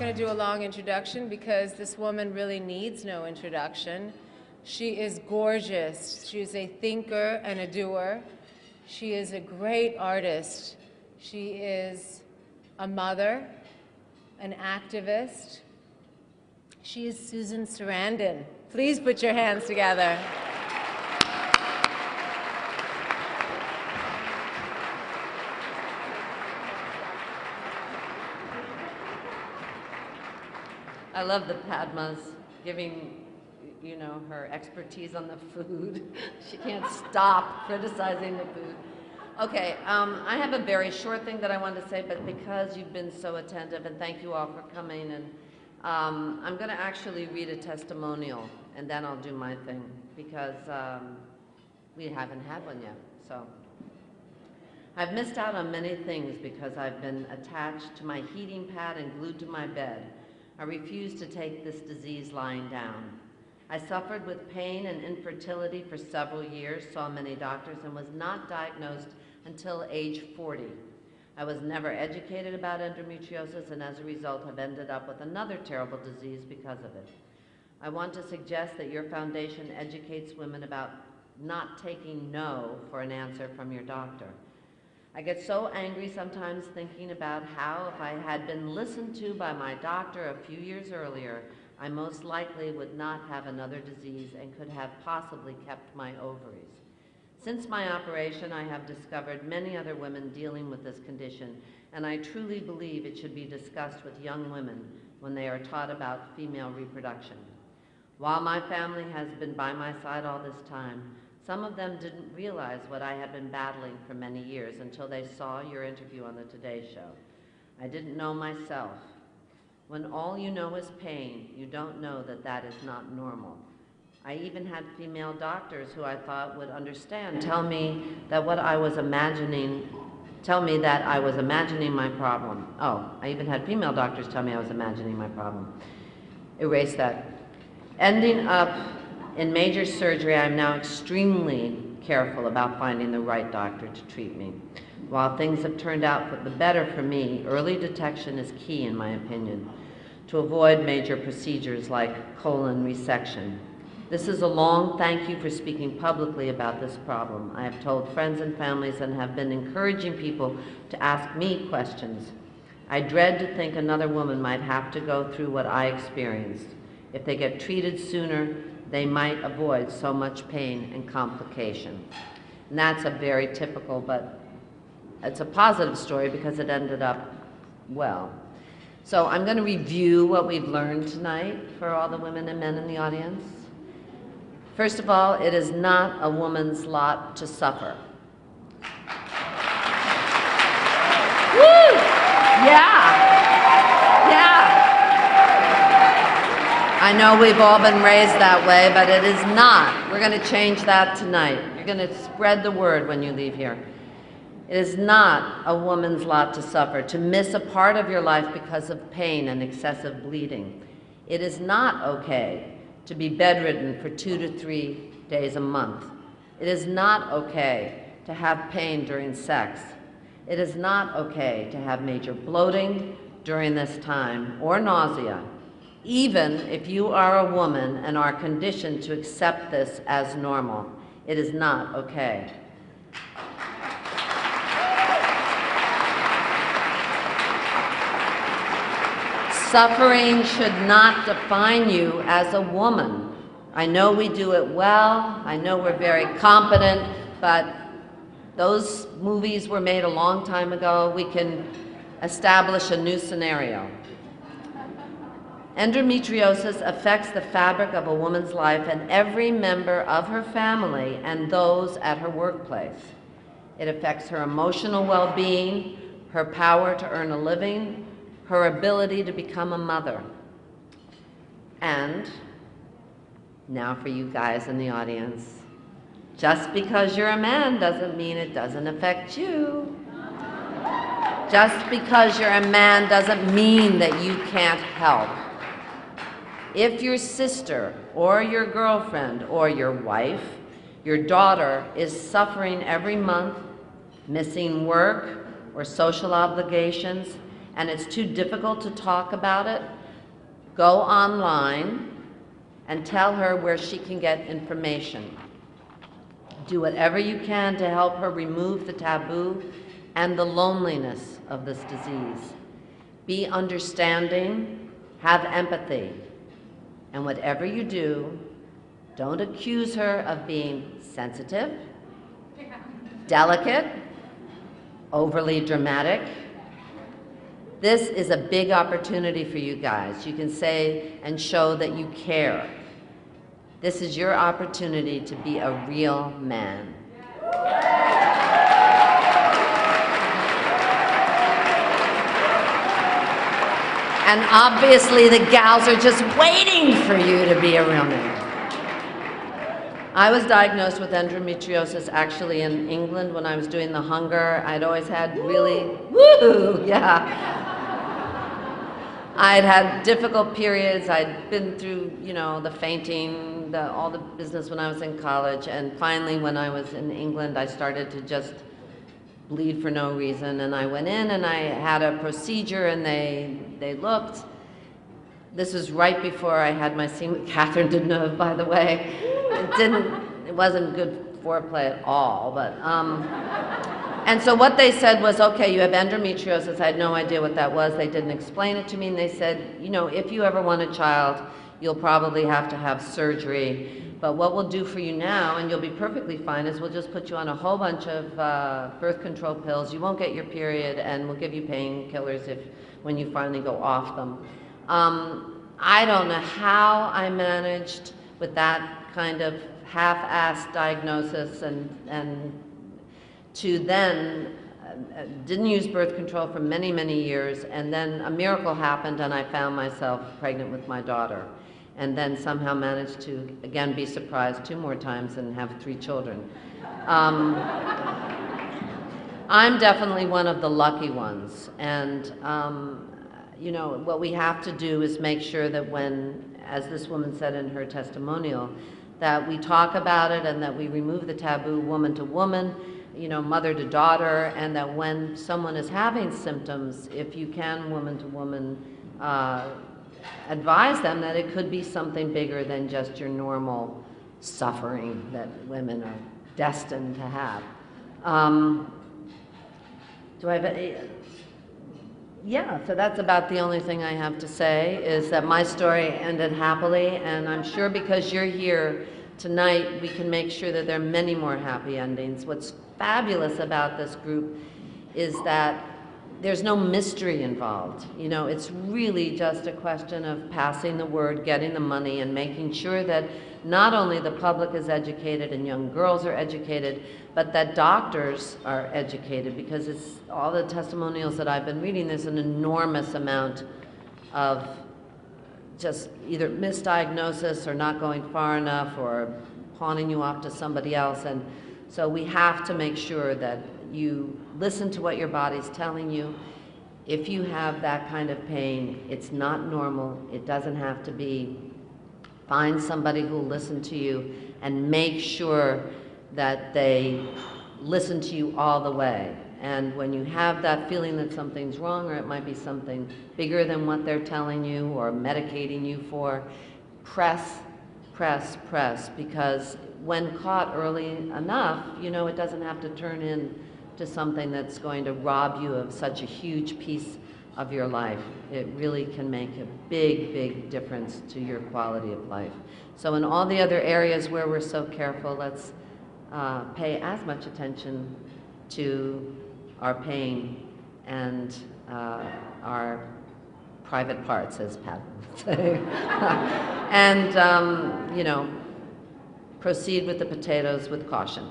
going to do a long introduction because this woman really needs no introduction. She is gorgeous. She is a thinker and a doer. She is a great artist. She is a mother, an activist. She is Susan Sarandon. Please put your hands together. I love that Padma's giving, you know, her expertise on the food. She can't stop criticizing the food. Okay, I have a very short thing that I want to say, but because you've been so attentive, and thank you all for coming, and I'm going to actually read a testimonial, and then I'll do my thing, because we haven't had one yet. So, I've missed out on many things because I've been attached to my heating pad and glued to my bed. I refused to take this disease lying down. I suffered with pain and infertility for several years, saw many doctors, and was not diagnosed until age 40. I was never educated about endometriosis, and as a result have ended up with another terrible disease because of it. I want to suggest that your foundation educates women about not taking no for an answer from your doctor. I get so angry sometimes thinking about how if I had been listened to by my doctor a few years earlier, I most likely would not have another disease and could have possibly kept my ovaries. Since my operation, I have discovered many other women dealing with this condition, and I truly believe it should be discussed with young women when they are taught about female reproduction. While my family has been by my side all this time, some of them didn't realize what I had been battling for many years until they saw your interview on the Today Show. I didn't know myself. When all you know is pain, you don't know that that is not normal. I even had female doctors who I thought would understand tell me that I was imagining my problem. Oh, I even had female doctors tell me I was imagining my problem. Erase that. Ending up in major surgery, I'm now extremely careful about finding the right doctor to treat me. While things have turned out for the better for me, early detection is key, in my opinion, to avoid major procedures like colon resection. This is a long thank you for speaking publicly about this problem. I have told friends and families and have been encouraging people to ask me questions. I dread to think another woman might have to go through what I experienced. If they get treated sooner, they might avoid so much pain and complication. And that's a very typical, but it's a positive story because it ended up well. So I'm going to review what we've learned tonight for all the women and men in the audience. First of all, it is not a woman's lot to suffer. Woo! Yeah! Yeah! I know we've all been raised that way, but it is not. We're going to change that tonight. You're going to spread the word when you leave here. It is not a woman's lot to suffer, to miss a part of your life because of pain and excessive bleeding. It is not okay to be bedridden for 2 to 3 days a month. It is not okay to have pain during sex. It is not okay to have major bloating during this time or nausea, even if you are a woman and are conditioned to accept this as normal. It is not okay. Suffering should not define you as a woman. I know we do it well, I know we're very competent, but those movies were made a long time ago. We can establish a new scenario. Endometriosis affects the fabric of a woman's life and every member of her family and those at her workplace. It affects her emotional well-being, her power to earn a living, her ability to become a mother. And now for you guys in the audience, just because you're a man doesn't mean it doesn't affect you. Just because you're a man doesn't mean that you can't help. If your sister or your girlfriend or your wife, your daughter is suffering every month, missing work or social obligations, and it's too difficult to talk about it, go online and tell her where she can get information. Do whatever you can to help her remove the taboo and the loneliness of this disease. Be understanding, have empathy, and whatever you do, don't accuse her of being sensitive, delicate, overly dramatic. This is a big opportunity for you guys. You can say and show that you care. This is your opportunity to be a real man. And obviously the gals are just waiting for you to be a real man. I was diagnosed with endometriosis actually in England when I was doing the hunger. I'd always had really, I'd had difficult periods. I'd been through, the fainting, all the business when I was in college. And finally, when I was in England, I started to just bleed for no reason. And I went in and I had a procedure and they looked. This was right before I had my scene with Catherine Deneuve, by the way. It wasn't good foreplay at all, but, and so what they said was, okay, you have endometriosis. I had no idea what that was. They didn't explain it to me, and they said, if you ever want a child, you'll probably have to have surgery. But what we'll do for you now, and you'll be perfectly fine, is we'll just put you on a whole bunch of birth control pills. You won't get your period, and we'll give you painkillers when you finally go off them. I don't know how I managed with that kind of half-assed diagnosis and to then didn't use birth control for many, many years, and then a miracle happened and I found myself pregnant with my daughter, and then somehow managed to again be surprised 2 more times and have 3 children. I'm definitely one of the lucky ones, and what we have to do is make sure that when, as this woman said in her testimonial, that we talk about it and that we remove the taboo woman to woman, mother to daughter, and that when someone is having symptoms, if you can, woman to woman, advise them that it could be something bigger than just your normal suffering that women are destined to have. Do I have a... Yeah, so that's about the only thing I have to say, is that my story ended happily, and I'm sure because you're here tonight, we can make sure that there are many more happy endings. What's fabulous about this group is that there's no mystery involved. It's really just a question of passing the word, getting the money, and making sure that not only the public is educated and young girls are educated, but that doctors are educated, because it's all the testimonials that I've been reading, there's an enormous amount of just either misdiagnosis or not going far enough or pawning you off to somebody else. And so we have to make sure that you listen to what your body's telling you. If you have that kind of pain, it's not normal. It doesn't have to be. Find somebody who will listen to you and make sure that they listen to you all the way. And when you have that feeling that something's wrong, or it might be something bigger than what they're telling you or medicating you for, press, press, press, because when caught early enough, it doesn't have to turn into something that's going to rob you of such a huge piece of your life. It really can make a big, big difference to your quality of life. So in all the other areas where we're so careful, let's pay as much attention to our pain and our private parts, as Pat would say. And, proceed with the potatoes with caution.